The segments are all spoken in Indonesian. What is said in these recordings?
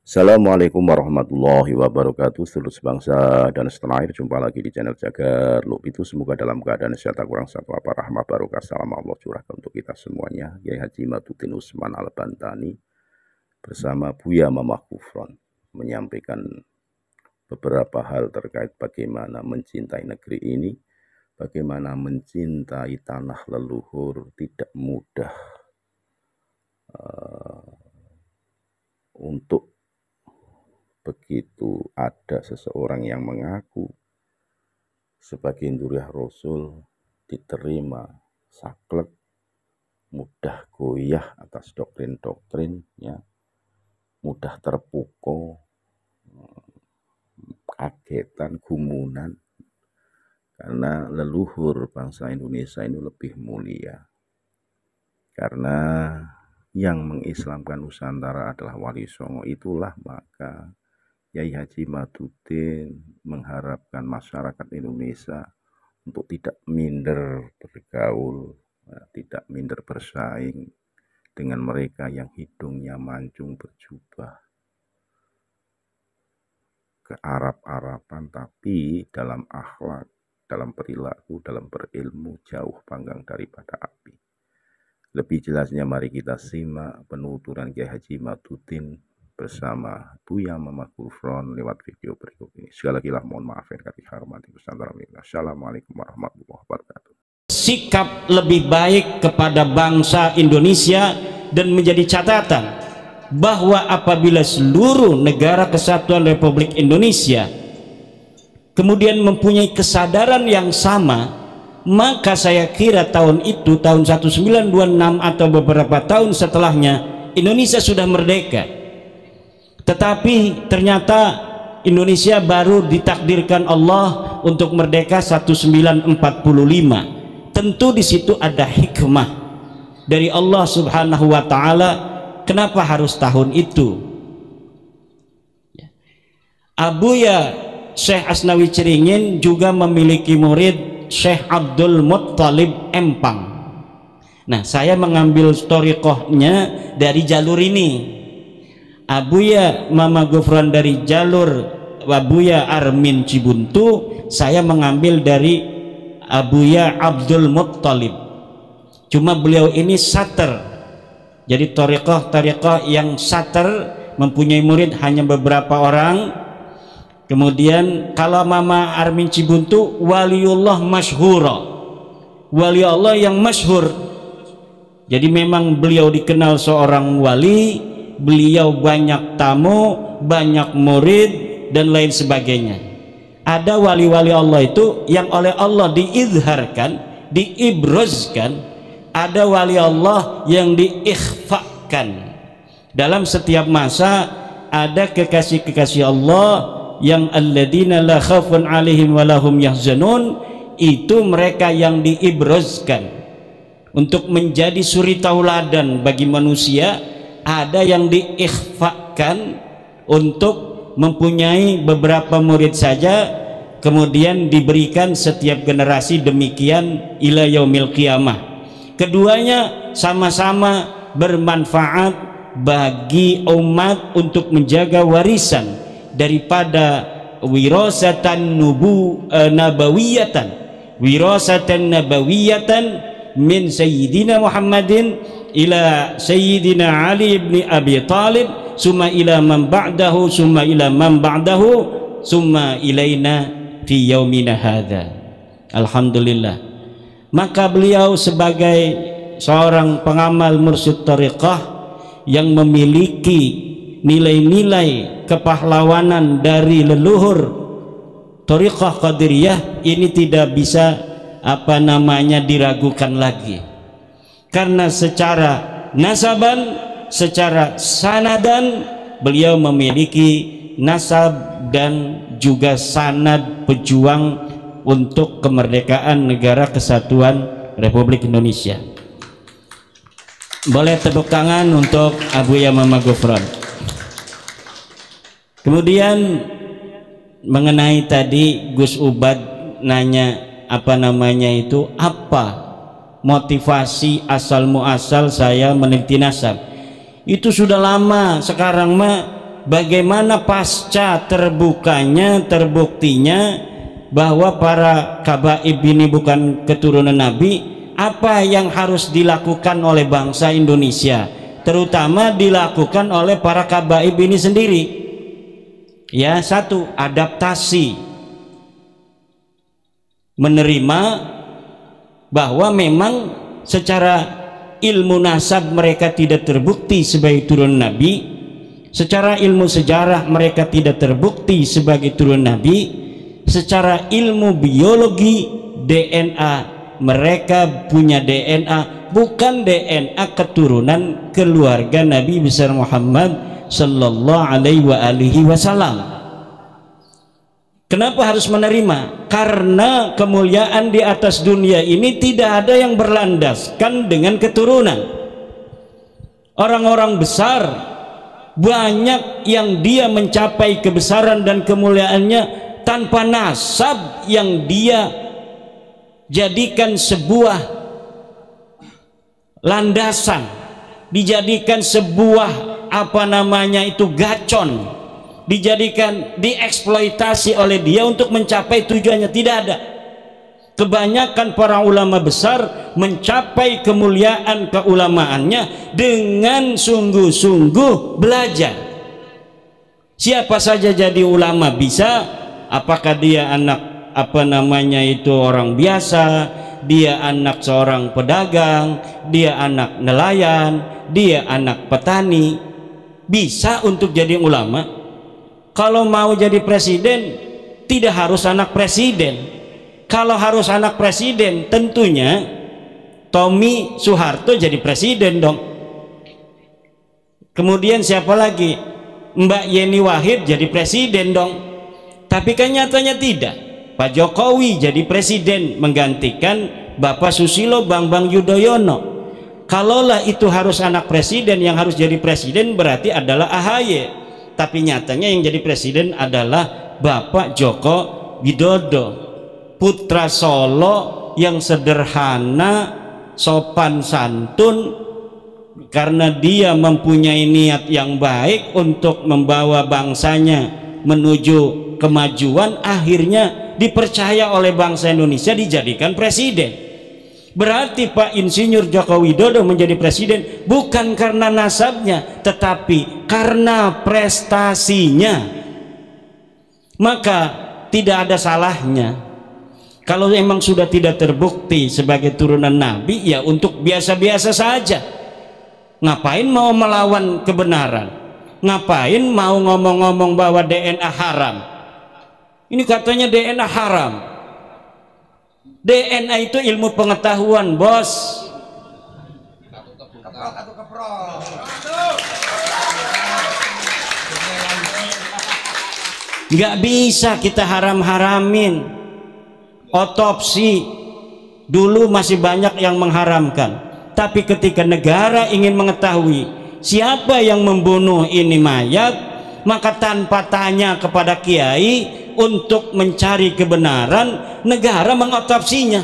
Assalamualaikum warahmatullahi wabarakatuh. Seluruh sebangsa dan setanah air, jumpa lagi di channel Jagar Loop itu. Semoga dalam keadaan sehat, kurang satu apa, rahmah barokah salam Allah curahkan untuk kita semuanya. Kiai Haji Maduddin Usman Al-Bantani bersama Buya Mamah Kufron menyampaikan beberapa hal terkait bagaimana mencintai negeri ini, bagaimana mencintai tanah leluhur tidak mudah untuk begitu ada seseorang yang mengaku sebagai duriah Rasul diterima saklek, mudah goyah atas doktrin-doktrin, ya, mudah terpukau, kagetan, gumunan, karena leluhur bangsa Indonesia ini lebih mulia. Karena yang mengislamkan Nusantara adalah Wali Songo, itulah maka Kiai Haji Maduddin mengharapkan masyarakat Indonesia untuk tidak minder bergaul, tidak minder bersaing dengan mereka yang hidungnya mancung berjubah ke Arab-Araban, tapi dalam akhlak, dalam perilaku, dalam berilmu jauh panggang daripada api. Lebih jelasnya mari kita simak penuturan Kiai Haji Maduddin bersama Buya Mamah Kufron lewat video berikut ini. Sekali lagi mohon maaf yang kami hormati. Assalamualaikum warahmatullahi wabarakatuh. Sikap lebih baik kepada bangsa Indonesia dan menjadi catatan bahwa apabila seluruh negara kesatuan Republik Indonesia kemudian mempunyai kesadaran yang sama, maka saya kira tahun itu, tahun 1926 atau beberapa tahun setelahnya, Indonesia sudah merdeka. Tetapi ternyata Indonesia baru ditakdirkan Allah untuk merdeka 1945. Tentu di situ ada hikmah dari Allah Subhanahu wa taala. Kenapa harus tahun itu? Abuya Syekh Asnawi Ceringin juga memiliki murid Syekh Abdul Muttalib Empang. Nah, saya mengambil thariqahnya dari jalur ini. Abuya Mamah Kufron dari jalur Abuya Armin Cibuntu, saya mengambil dari Abuya Abdul Muttalib. Cuma beliau ini sater, jadi thariqah yang sater, mempunyai murid hanya beberapa orang. Kemudian kalau Mama Armin Cibuntu waliullah masyhura, wali Allah yang masyhur. Jadi memang beliau dikenal seorang wali, beliau banyak tamu, banyak murid dan lain sebagainya. Ada wali-wali Allah itu yang oleh Allah diizharkan, diibrazkan. Ada wali Allah yang diikhfakan. Dalam setiap masa ada kekasih-kekasih Allah yang alladzina la khaufun alaihim walahum yahzanun, itu mereka yang diibrazkan untuk menjadi suri tauladan bagi manusia. Ada yang diikhfakan untuk mempunyai beberapa murid saja, kemudian diberikan setiap generasi demikian ila yaumil qiyamah. Keduanya sama-sama bermanfaat bagi umat untuk menjaga warisan daripada wirasatan nabawiyatan, wirasatan nabawiyatan min sayyidina Muhammadin ila sayyidina Ali ibn Abi Talib, summa ila man ba'dahu, summa ila man ba'dahu, summa ilaina fi yaumina hadza. Alhamdulillah. Maka beliau sebagai seorang pengamal mursyid thariqah yang memiliki nilai-nilai kepahlawanan dari leluhur thariqah Qadiriyah ini tidak bisa diragukan lagi. Karena secara nasaban, secara sanadan, beliau memiliki nasab dan juga sanad pejuang untuk kemerdekaan negara kesatuan Republik Indonesia. Boleh tepuk tangan untuk Abuya Mamah Kufron. Kemudian mengenai tadi Gus Ubad nanya apa motivasi asal muasal saya meneliti nasab. Itu sudah lama. Sekarang mah bagaimana pasca terbuktinya bahwa para kabaib ini bukan keturunan Nabi, apa yang harus dilakukan oleh bangsa Indonesia, terutama dilakukan oleh para kabaib ini sendiri? Ya, satu, adaptasi, menerima bahwa memang secara ilmu nasab mereka tidak terbukti sebagai turunan Nabi, secara ilmu sejarah mereka tidak terbukti sebagai turunan Nabi, secara ilmu biologi DNA mereka punya DNA bukan DNA keturunan keluarga Nabi besar Muhammad sallallahu alaihi wasallam. Kenapa harus menerima? Karena kemuliaan di atas dunia ini tidak ada yang berlandaskan dengan keturunan. Orang-orang besar banyak yang dia mencapai kebesaran dan kemuliaannya tanpa nasab yang dia jadikan sebuah landasan, dijadikan sebuah gacon, dijadikan, dieksploitasi oleh dia untuk mencapai tujuannya. Tidak ada. Kebanyakan para ulama besar mencapai kemuliaan keulamaannya dengan sungguh-sungguh belajar. Siapa saja jadi ulama bisa, apakah dia anak orang biasa, dia anak seorang pedagang, dia anak nelayan, dia anak petani, bisa untuk jadi ulama. Kalau mau jadi presiden tidak harus anak presiden. Kalau harus anak presiden tentunya Tommy Soeharto jadi presiden dong. Kemudian siapa lagi? Mbak Yeni Wahid jadi presiden dong. Tapi kan nyatanya tidak. Pak Jokowi jadi presiden menggantikan Bapak Susilo Bambang Yudhoyono. Kalaulah itu harus anak presiden, yang harus jadi presiden berarti adalah AHY. Tapi nyatanya yang jadi presiden adalah Bapak Joko Widodo, putra Solo yang sederhana, sopan santun, karena dia mempunyai niat yang baik untuk membawa bangsanya menuju kemajuan, akhirnya dipercaya oleh bangsa Indonesia dijadikan presiden. Berarti Pak Insinyur Joko Widodo menjadi presiden bukan karena nasabnya, tetapi karena prestasinya. Maka tidak ada salahnya kalau memang sudah tidak terbukti sebagai turunan Nabi, ya untuk biasa-biasa saja. Ngapain mau melawan kebenaran? Ngapain mau ngomong-ngomong bahwa DNA haram? Ini katanya DNA haram. DNA itu ilmu pengetahuan, bos. Nggak bisa kita haram-haramin. Otopsi dulu masih banyak yang mengharamkan, tapi ketika negara ingin mengetahui siapa yang membunuh ini mayat, maka tanpa tanya kepada kiai untuk mencari kebenaran, negara mengotopsinya.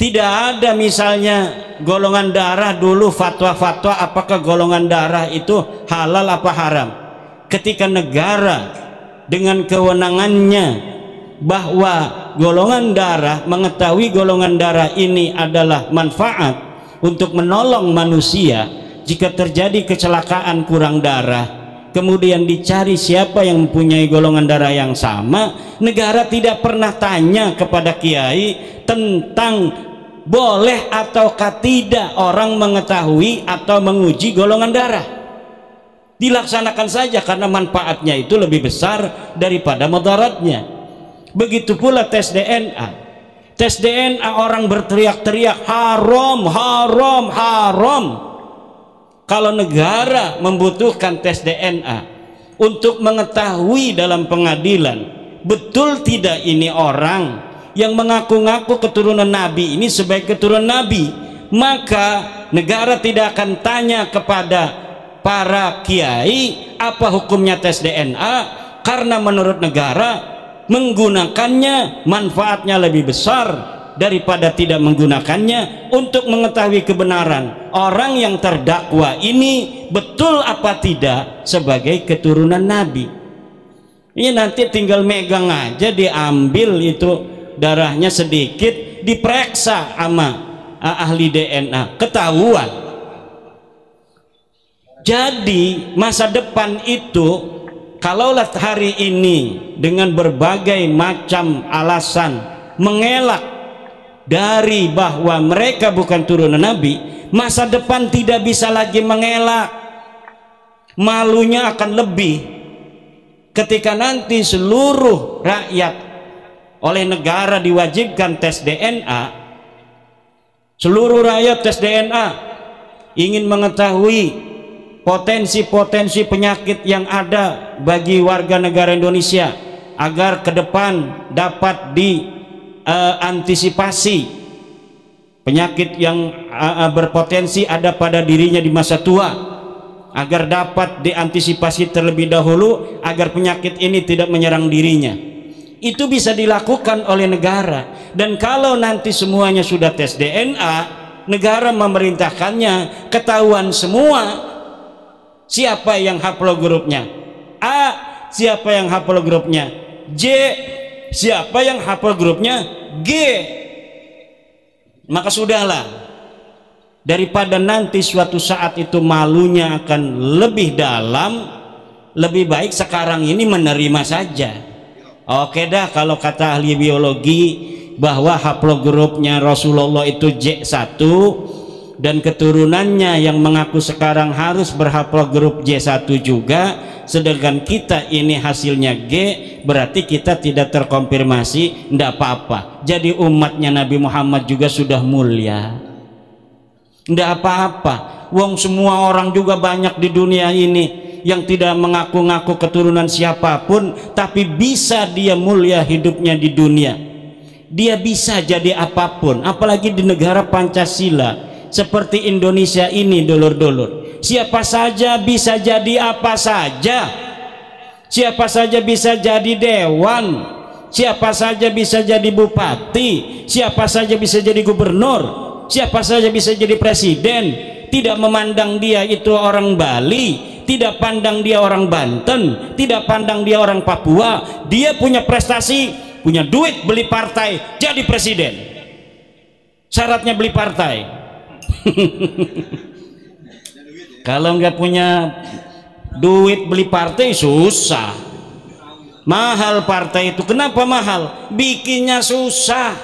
Tidak ada misalnya golongan darah dulu fatwa-fatwa apakah golongan darah itu halal apa haram. Ketika negara dengan kewenangannya bahwa golongan darah, mengetahui golongan darah ini adalah manfaat untuk menolong manusia, jika terjadi kecelakaan kurang darah, kemudian dicari siapa yang mempunyai golongan darah yang sama, negara tidak pernah tanya kepada kiai tentang boleh ataukah tidak orang mengetahui atau menguji golongan darah. Dilaksanakan saja karena manfaatnya itu lebih besar daripada mudaratnya. Begitu pula tes DNA. Tes DNA orang berteriak-teriak haram, haram, haram. Kalau negara membutuhkan tes DNA untuk mengetahui dalam pengadilan betul tidak ini orang yang mengaku-ngaku keturunan Nabi ini sebagai keturunan Nabi, maka negara tidak akan tanya kepada para kiai apa hukumnya tes DNA, karena menurut negara menggunakannya manfaatnya lebih besar daripada tidak menggunakannya untuk mengetahui kebenaran orang yang terdakwa ini betul apa tidak sebagai keturunan Nabi. Ini nanti tinggal megang aja, diambil itu darahnya sedikit, diperiksa sama ahli DNA, ketahuan. Jadi masa depan itu kalaulah hari ini dengan berbagai macam alasan mengelak dari bahwa mereka bukan turunan Nabi, masa depan tidak bisa lagi mengelak. Malunya akan lebih ketika nanti seluruh rakyat oleh negara diwajibkan tes DNA. Seluruh rakyat tes DNA, ingin mengetahui potensi-potensi penyakit yang ada bagi warga negara Indonesia agar ke depan dapat diantisipasi penyakit yang berpotensi ada pada dirinya di masa tua, agar dapat diantisipasi terlebih dahulu agar penyakit ini tidak menyerang dirinya. Itu bisa dilakukan oleh negara. Dan kalau nanti semuanya sudah tes DNA, negara memerintahkannya, ketahuan semua siapa yang haplogrupnya A, siapa yang haplogrupnya J, siapa yang haplogrupnya G. Maka sudahlah, daripada nanti suatu saat itu malunya akan lebih dalam, lebih baik sekarang ini menerima saja. Oke dah, kalau kata ahli biologi bahwa haplogrupnya Rasulullah itu J1 dan keturunannya yang mengaku sekarang harus berhaplogrup J1 juga, sedangkan kita ini hasilnya G, berarti kita tidak terkonfirmasi, tidak apa-apa. Jadi umatnya Nabi Muhammad juga sudah mulia, tidak apa-apa. Wong semua orang juga banyak di dunia ini yang tidak mengaku-ngaku keturunan siapapun, tapi bisa dia mulia hidupnya di dunia. Dia bisa jadi apapun, apalagi di negara Pancasila seperti Indonesia ini, dulur-dulur. Siapa saja bisa jadi apa saja, siapa saja bisa jadi dewan, siapa saja bisa jadi bupati, siapa saja bisa jadi gubernur, siapa saja bisa jadi presiden. Tidak memandang dia itu orang Bali, tidak pandang dia orang Banten, tidak pandang dia orang Papua. Dia punya prestasi, punya duit, beli partai, jadi presiden. Syaratnya beli partai. Kalau nggak punya duit beli partai susah, mahal partai itu. Kenapa mahal? Bikinnya susah,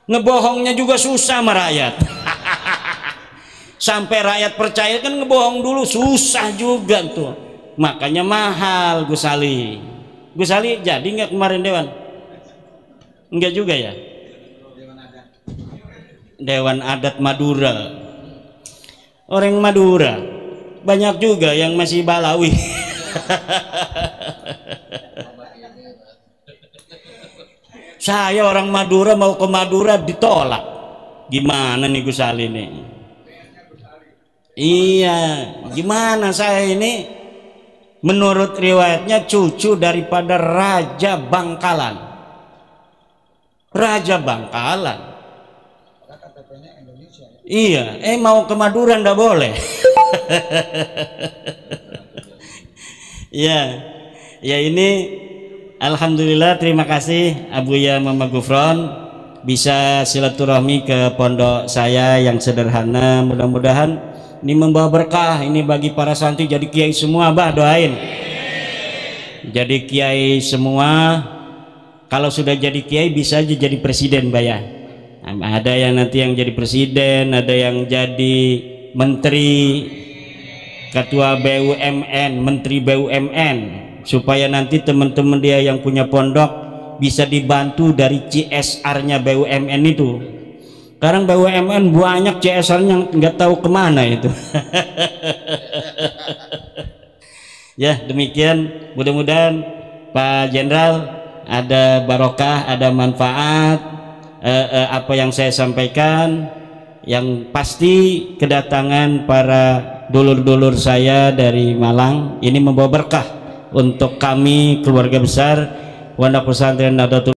ngebohongnya juga susah sama rakyat. Sampai rakyat percaya kan ngebohong dulu susah juga tuh, makanya mahal. Gus Ali jadi nggak kemarin dewan? Enggak juga ya, Dewan Adat Madura. Orang Madura banyak juga yang masih Balawi. Saya orang Madura mau ke Madura ditolak. Gimana nih Gus Ali nih? Iya, gimana saya ini? Menurut riwayatnya cucu daripada Raja Bangkalan. Raja Bangkalan. Iya, mau ke Madura ndak boleh. Ya ini alhamdulillah, terima kasih Abuya Mama Gufron bisa silaturahmi ke pondok saya yang sederhana. Mudah-mudahan ini membawa berkah ini bagi para santri jadi kiai semua. Abah doain jadi kiai semua. Kalau sudah jadi kiai bisa aja jadi presiden, Mbak ya. Ada yang nanti yang jadi presiden, ada yang jadi menteri, ketua BUMN, menteri BUMN, supaya nanti teman-teman dia yang punya pondok bisa dibantu dari CSR-nya BUMN itu. Sekarang BUMN banyak CSR-nya nggak tahu kemana itu. Ya demikian, mudah-mudahan Pak Jenderal ada barokah, ada manfaat. Apa yang saya sampaikan, yang pasti kedatangan para dulur-dulur saya dari Malang ini membawa berkah untuk kami keluarga besar Pondok Pesantren Nahdlatul